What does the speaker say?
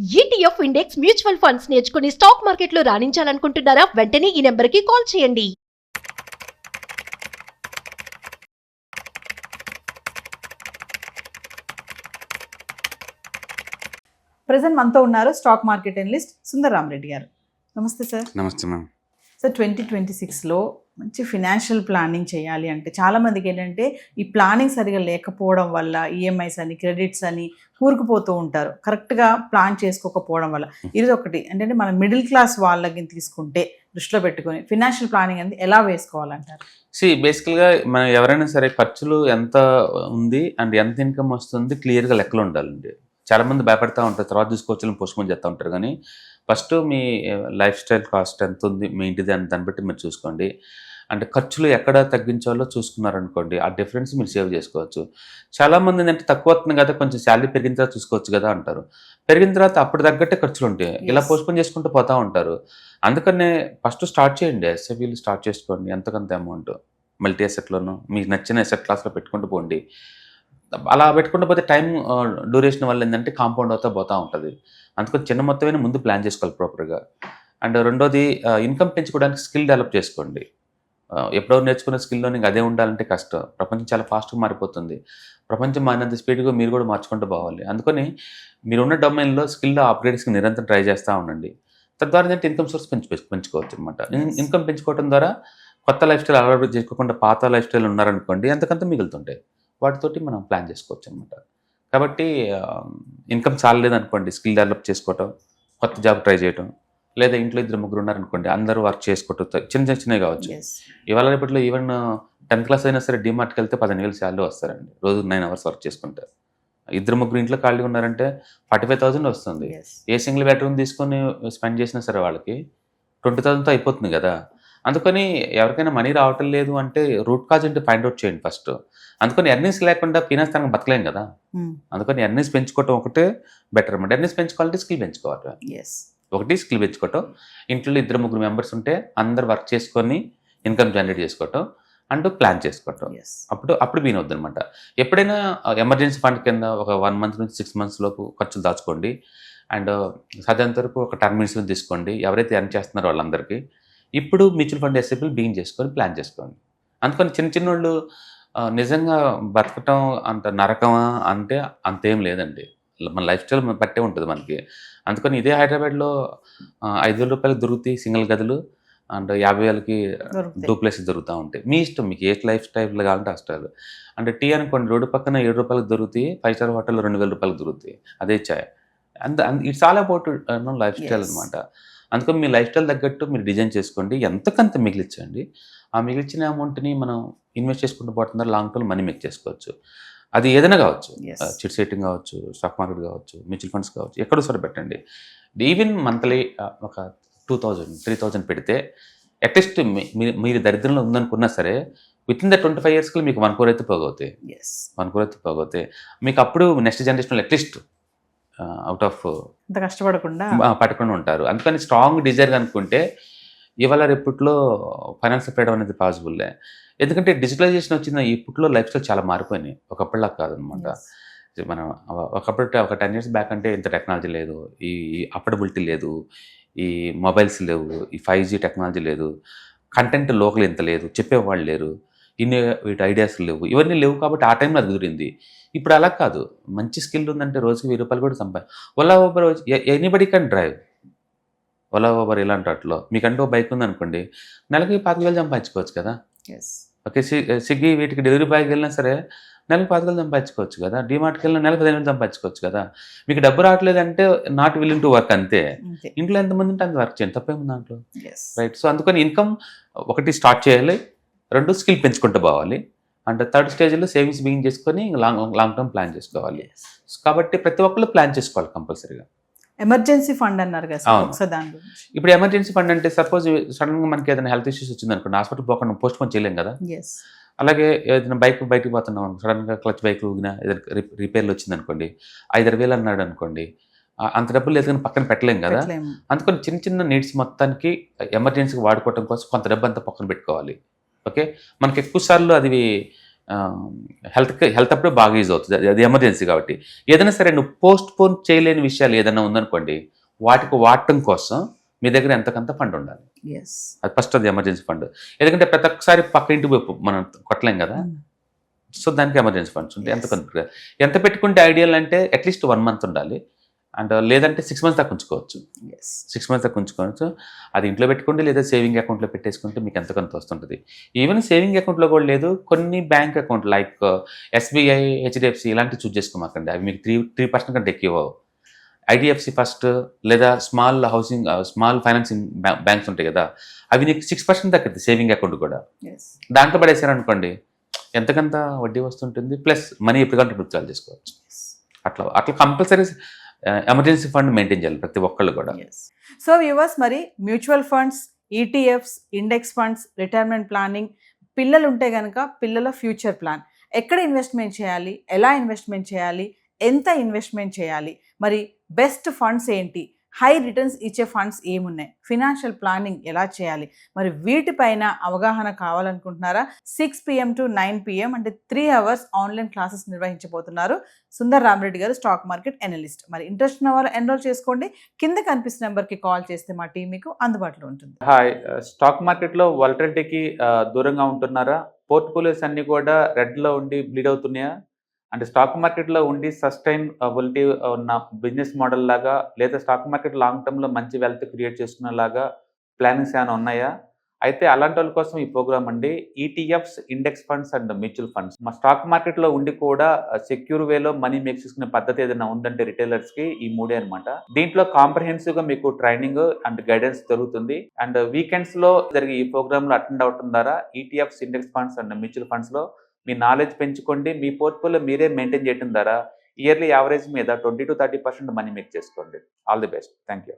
ETF index mutual funds నేర్చుకుని stock మార్కెట్లో రాణించాలనుకుంటున్నారా? వెంటనే ఈ నెంబర్కి కాల్ చేయండి. ప్రెసెంట్ మనతో ఉన్నారు stock market analyst Sundar Ramareddy గారు. నమస్తే సార్. నమస్తే మ్యామ్. సార్ 2026లో మంచి ఫినాన్షియల్ ప్లానింగ్ చేయాలి అంటే చాలామందికి ఏంటంటే ఈ ప్లానింగ్ సరిగా లేకపోవడం వల్ల ఈఎంఐస్ అని క్రెడిట్స్ అని కూరుకుపోతూ ఉంటారు, కరెక్ట్గా ప్లాన్ చేసుకోకపోవడం వల్ల. ఇది ఒకటి అంటే మన మిడిల్ క్లాస్ వాళ్ళకి తీసుకుంటే దృష్టిలో పెట్టుకొని ఫినాన్షియల్ ప్లానింగ్ అనేది ఎలా వేసుకోవాలంటారు? బేసికల్గా మనం ఎవరైనా సరే ఖర్చులు ఎంత ఉంది అండ్ ఎంత ఇన్కమ్ వస్తుంది క్లియర్గా లెక్కలు ఉండాలండి. చాలామంది భయపడతా ఉంటారు, తర్వాత చూసుకోవచ్చు పోస్ట్పోన్ చేస్తూ ఉంటారు. కానీ ఫస్ట్ మీ లైఫ్ స్టైల్ కాస్ట్ ఎంత ఉంది మీ ఇంటిది అని దాన్ని బట్టి మీరు చూసుకోండి. అంటే ఖర్చులు ఎక్కడ తగ్గించాలో చూసుకున్నారనుకోండి, ఆ డిఫరెన్స్ మీరు సేవ్ చేసుకోవచ్చు. చాలామంది ఏంటంటే తక్కువ వస్తుంది కదా, కొంచెం శాలరీ పెరిగిన తర్వాత చూసుకోవచ్చు కదా అంటారు. పెరిగిన తర్వాత అప్పుడు తగ్గట్టే ఖర్చులు ఉంటాయి, ఇలా పోస్ట్పోన్ చేసుకుంటూ పోతూ ఉంటారు. అందుకనే ఫస్ట్ స్టార్ట్ చేయండి, ఎస్ఐపీలు స్టార్ట్ చేసుకోండి. ఎంతకంత అమౌంట్ మల్టీ అసెట్లోనూ మీకు నచ్చిన అసెట్ క్లాస్లో పెట్టుకుంటూ పోండి. అలా పెట్టుకుంటూ పోతే టైం డ్యూరేషన్ వల్ల ఏంటంటే కాంపౌండ్ అవుతా పోతూ ఉంటుంది. అందుకని చిన్న మొత్తమైన ముందు ప్లాన్ చేసుకోవాలి ప్రాపర్గా. అండ్ రెండోది ఇన్కమ్ పెంచుకోవడానికి స్కిల్ డెవలప్ చేసుకోండి. ఎప్పుడో నేర్చుకున్న స్కిల్లో నీకు అదే ఉండాలంటే కష్టం. ప్రపంచం చాలా ఫాస్ట్గా మారిపోతుంది. ప్రపంచం మారినంత స్పీడ్గా మీరు కూడా మార్చుకుంటూ పోవాలి. అందుకని మీరున్న డొమైన్లో స్కిల్ అప్గ్రేడ్స్కి నిరంతరం ట్రై చేస్తూ ఉండండి. తద్వారా ఏంటంటే ఇన్కమ్ సోర్స్ పెంచుకోవచ్చు అనమాట. ఇన్కమ్ పెంచుకోవడం ద్వారా కొత్త లైఫ్ స్టైల్ అలవాటు చేసుకోకుండా పాత లైఫ్ స్టైల్ ఉన్నారనుకోండి, ఎంతకంత మిగులుతుంటాయి, వాటితోటి మనం ప్లాన్ చేసుకోవచ్చు అనమాట. కాబట్టి ఇన్కమ్ చాలలేదనుకోండి, స్కిల్ డెవలప్ చేసుకోవటం, కొత్త జాబ్ ట్రై చేయటం, లేదా ఇంట్లో 2-3 ఉన్నారనుకోండి అందరూ వర్క్ చేసుకోవటం, చిన్నవి కావచ్చు. ఇవాళ రేపట్లో ఈవెన్ 10th క్లాస్ అయినా సరే డిమార్ట్కి వెళ్తే 15,000 శాలరీ వస్తారండి, రోజు 9 hours వర్క్ చేసుకుంటారు. 2-3 ఇంట్లో ఖాళీ ఉన్నారంటే 45,000 వస్తుంది. ఏ సింగిల్ బెడ్రూమ్ తీసుకొని స్పెండ్ చేసినా సరే వాళ్ళకి 20,000తో అయిపోతుంది కదా. అందుకని ఎవరికైనా మనీ రావటం లేదు అంటే రూట్ కాజ్ అంటే ఫైండ్ అవుట్ చేయండి ఫస్ట్. అందుకని ఎర్నింగ్స్ లేకుండా ఫినాన్స్ తనకు బతకలేం కదా. అందుకని ఎర్నింగ్స్ పెంచుకోవటం ఒకటే బెటర్ అనమాట. ఎర్నింగ్స్ పెంచుకోవాలంటే స్కిల్ పెంచుకోవాలి. ఒకటి స్కిల్ పెంచుకోవటం, ఇంట్లో 2-3 మెంబర్స్ ఉంటే అందరు వర్క్ చేసుకొని ఇన్కమ్ జనరేట్ చేసుకోవటం అండ్ ప్లాన్ చేసుకోవటం. అప్పుడు బీన్ అవుద్ది అనమాట. ఎప్పుడైనా ఎమర్జెన్సీ ఫండ్ కింద ఒక 1 month నుంచి 6 months లోపు ఖర్చులు దాచుకోండి. అండ్ సాధ్యంత వరకు ఒక టర్మ్ ఇన్సూరెన్స్ తీసుకోండి ఎవరైతే ఎర్న్ చేస్తున్నారో వాళ్ళందరికీ. ఇప్పుడు మ్యూచువల్ ఫండ్ ఎస్ఐపీలు బీయింగ్ చేసుకొని ప్లాన్ చేసుకోండి. అందుకని చిన్న వాళ్ళు నిజంగా బతకటం అంత నరకమా అంటే అంతేం లేదండి. మన లైఫ్ స్టైల్ బట్టే ఉంటుంది మనకి. అందుకని ఇదే హైదరాబాద్లో 5,000 రూపాయలకు దొరుకుతాయి సింగిల్ గదులు, అండ్ 50,000కి డూప్లెక్స్ దొరుకుతూ ఉంటాయి. మీ ఇష్టం, మీకు ఏ లైఫ్ స్టైల్ కావాలంటే ఆ స్టైల్. అంటే టీ అనుకోండి రోడ్డు పక్కన 7 రూపాయలకు దొరుకుతాయి, 5 star హోటల్లో 2,000 రూపాయలకు దొరుకుతాయి అదే చాయ్. It's all about lifestyle అనమాట. అందుకని మీ లైఫ్ స్టైల్ తగ్గట్టు మీరు డిజైన్ చేసుకోండి, ఎంతకంత మిగిలించండి. ఆ మిగిలిచిన అమౌంట్ని మనం ఇన్వెస్ట్ చేసుకుంటూ పోతున్నారు, లాంగ్ టర్మ్ మనీ మేక్ చేసుకోవచ్చు. అది ఏదైనా కావచ్చు, చిట్ సెట్టింగ్ కావచ్చు, స్టాక్ మార్కెట్ కావచ్చు, మ్యూచువల్ ఫండ్స్ కావచ్చు, ఎక్కడో సరే పెట్టండి. ఈవెన్ మంత్లీ ఒక 2,000-3,000 పెడితే అట్లీస్ట్ మీరు దరిద్రంలో ఉందనుకున్నా సరే వితిన్ ద 25 yearsకి మీకు 1 crore అయితే పోగవుతాయి. 1 crore అయితే పోగవుతాయి. మీకు అప్పుడు నెక్స్ట్ జనరేషన్లో అట్లీస్ట్ అవుట్ ఆఫ్ పట్టకుండా ఉంటారు. అందుకని స్ట్రాంగ్ డిజైర్ అనుకుంటే ఇవాళ రేపట్లో ఫైనాన్షియల్ ఫ్రీడమ్ అనేది పాసిబుల్లే. ఎందుకంటే డిజిటలైజేషన్ వచ్చిన ఇప్పట్లో లైఫ్ స్టైల్ చాలా మారిపోయినాయి, ఒకప్పటిలా కాదనమాట. మనం ఒకప్పుడు ఒక 10 years బ్యాక్ అంటే ఇంత టెక్నాలజీ లేదు, ఈ అఫోర్డబిలిటీ లేదు, ఈ మొబైల్స్ లేవు, ఈ 5G టెక్నాలజీ లేదు, కంటెంట్ లోకల్ ఇంత లేదు, చెప్పేవాళ్ళు లేరు, వీటి ఐడియాస్ లేవు, ఇవన్నీ లేవు. కాబట్టి ఆ టైంలో అది కుదిరింది. ఇప్పుడు అలా కాదు, మంచి స్కిల్ ఉందంటే రోజుకి 1000 రూపాయలు కూడా Ola Uber anybody can drive. Ola Uber ఇలాంటి వాటిలో మీకంటూ బైక్ ఉందనుకోండి, నెలకి 25,000 సంపాదించుకోవచ్చు కదా. ఓకే, స్విగ్గీ వీటికి డెలివరీ బాయ్కి వెళ్ళినా సరే నెలకు 25,000 సంపాదించుకోవచ్చు కదా. డిమార్ట్కి వెళ్ళినా నెలకు 15,000 సంపాదించుకోవచ్చు కదా. మీకు డబ్బు రావట్లేదంటే నాట్ విల్లింగ్ టు వర్క్ అంతే. ఇంట్లో ఎంతమంది ఉంటే అంత వర్క్ చేయండి, తప్పేముంది దాంట్లో, రైట్? సో అందుకని ఇన్కమ్ ఒకటి స్టార్ట్ చేయాలి, 2 స్కిల్ పెంచుకుంటూ పోవాలి, అండ్ 3rd స్టేజ్లో సేవింగ్స్ బిగిన్ చేసుకొని లాంగ్ టర్మ్ ప్లాన్ చేసుకోవాలి. కాబట్టి ప్రతి ఒక్కళ్ళు ప్లాన్ చేసుకోవాలి కంపల్సరీగా. ఎమర్జెన్సీ ఫండ్ అన్నారు కదా, ఇప్పుడు ఎమర్జెన్సీ ఫండ్ అంటే సపోజ్ సడన్గా మనకి ఏదైనా హెల్త్ ఇష్యూస్ వచ్చింది అనుకోండి, హాస్పిటల్ పోకుండా పోస్ట్పోన్ చేయలేం కదా. అలాగే ఏదైనా బయటకు పోతున్నాం, సడన్గా క్లచ్ బైక్ ఊగినా ఏదైనా రిపేర్లు వచ్చింది అనుకోండి, 5,000 అన్నాడు అనుకోండి, అంత డబ్బులు లేదు కానీ పక్కన పెట్టలేం కదా. అందుకని చిన్న నీడ్స్ మొత్తానికి ఎమర్జెన్సీకి వాడుకోవడం కోసం కొంత డబ్బు అంతా పక్కన పెట్టుకోవాలి. ఓకే, మనకి ఎక్కువ సార్లు అది హెల్త్ అప్పుడు బాగా యూజ్ అవుతుంది, అది ఎమర్జెన్సీ కాబట్టి. ఏదైనా సరే నువ్వు పోస్ట్ పోన్ చేయలేని విషయాలు ఏదైనా ఉందనుకోండి, వాటికి వాడటం కోసం మీ దగ్గర ఎంతకంత ఫండ్ ఉండాలి. ఎస్. అది ఫస్ట్, అది ఎమర్జెన్సీ ఫండ్. ఎందుకంటే ప్రతి ఒక్కసారి పక్క ఇంటి వైపు మనం కొట్టలేం కదా, సో దానికి ఎమర్జెన్సీ ఫండ్స్ ఉంటాయి. ఎంత పెట్టుకుంటే ఐడియల్ అంటే అట్లీస్ట్ 1 month ఉండాలి, అండ్ లేదంటే 6 months దాకా ఉంచుకోవచ్చు. 6 months దాకా ఉంచుకోవచ్చు. అది ఇంట్లో పెట్టుకోండి, లేదా సేవింగ్ అకౌంట్లో పెట్టేసుకుంటే మీకు ఎంతకంత వస్తుంటుంది. ఈవెన్ సేవింగ్ అకౌంట్లో కూడా లేదు, కొన్ని bank account like SBI, HDFC ఇలాంటివి చూస్ చేసుకోమాకండి. అవి మీకు 3% కంటే ఎక్కువ. IDFC ఫస్ట్, లేదా స్మాల్ ఫైనాన్సింగ్ బ్యాంక్స్ ఉంటాయి కదా, అవి నీకు 6% దక్కుతుంది సేవింగ్ అకౌంట్ కూడా. దాంట్లో పడేసారనుకోండి ఎంతకంత వడ్డీ వస్తుంటుంది, ప్లస్ మనీ ఎప్పటికంటే విత్డ్రాల్ చేసుకోవచ్చు. అట్లా కంపల్సరీ ఎమర్జెన్సీ ఫండ్ మెయింటైన్ చేయాలి ప్రతి ఒక్కళ్ళు కూడా. సో వ్యూవర్స్, మరి mutual funds, ETFs, index funds, retirement planning, పిల్లలు ఉంటే కనుక పిల్లల ఫ్యూచర్ ప్లాన్, ఎక్కడ ఇన్వెస్ట్మెంట్ చేయాలి, ఎలా ఇన్వెస్ట్మెంట్ చేయాలి, ఎంత ఇన్వెస్ట్మెంట్ చేయాలి, మరి బెస్ట్ ఫండ్స్ ఏంటి, హై రిటర్న్స్ ఇచ్చే ఫండ్స్ ఏమున్నాయి, ఫినాన్షియల్ ప్లానింగ్ ఎలా చేయాలి, మరి వీటిపైన అవగాహన కావాలనుకుంటున్నారా? 6 PM to 9 PM అంటే 3 hours ఆన్లైన్ క్లాసెస్ నిర్వహించబోతున్నారు సుందర్ రామరెడ్డి గారు, స్టాక్ మార్కెట్ ఎనలిస్ట్. మరి ఇంట్రెస్ట్ ఉన్న వాళ్ళు ఎన్రోల్ చేసుకోండి. కింద కనిపిస్తున్న నెంబర్కి కాల్ చేస్తే మా టీం మీకు అందుబాటులో ఉంటుంది. హాయ్, స్టాక్ మార్కెట్లో వాలటిలిటీకి దూరంగా ఉంటున్నారా? పోర్ట్ఫోలియోస్ అన్ని కూడా రెడ్లో ఉండి బ్లీడ్ అవుతున్నాయా? అంటే స్టాక్ మార్కెట్లో ఉండి సస్టైనబిలిటీ ఉన్న బిజినెస్ మోడల్ లాగా, లేదా స్టాక్ మార్కెట్ లాంగ్ టర్మ్లో మంచి వెల్త్ క్రియేట్ చేసుకునేలాగా ప్లానింగ్స్ ఏమైనా ఉన్నాయా? అయితే అలాంటి వాళ్ళ కోసం ఈ ప్రోగ్రామ్ అండి. ETFs, index funds and mutual funds. మా స్టాక్ మార్కెట్లో ఉండి కూడా సెక్యూర్ వేలో మనీ మేక్ చేసుకునే పద్ధతి ఏదైనా ఉందంటే రిటైలర్స్కి ఈ 3 అనమాట. దీంట్లో కాంప్రహెన్సివ్గా మీకు ట్రైనింగ్ అండ్ గైడెన్స్ దొరుకుతుంది. అండ్ వీకెండ్స్లో జరిగే ఈ ప్రోగ్రాంలో అటెండ్ అవటం ద్వారా ETFs, index funds and mutual ఫండ్స్లో మీ నాలెడ్జ్ పెంచుకోండి. మీ పోర్ట్ఫోలియో మీరే మెయింటైన్ చేయడం ద్వారా ఇయర్లీ యావరేజ్ మీద 20 to 30% మనీ మేక్ చేసుకోండి. All the best. Thank you.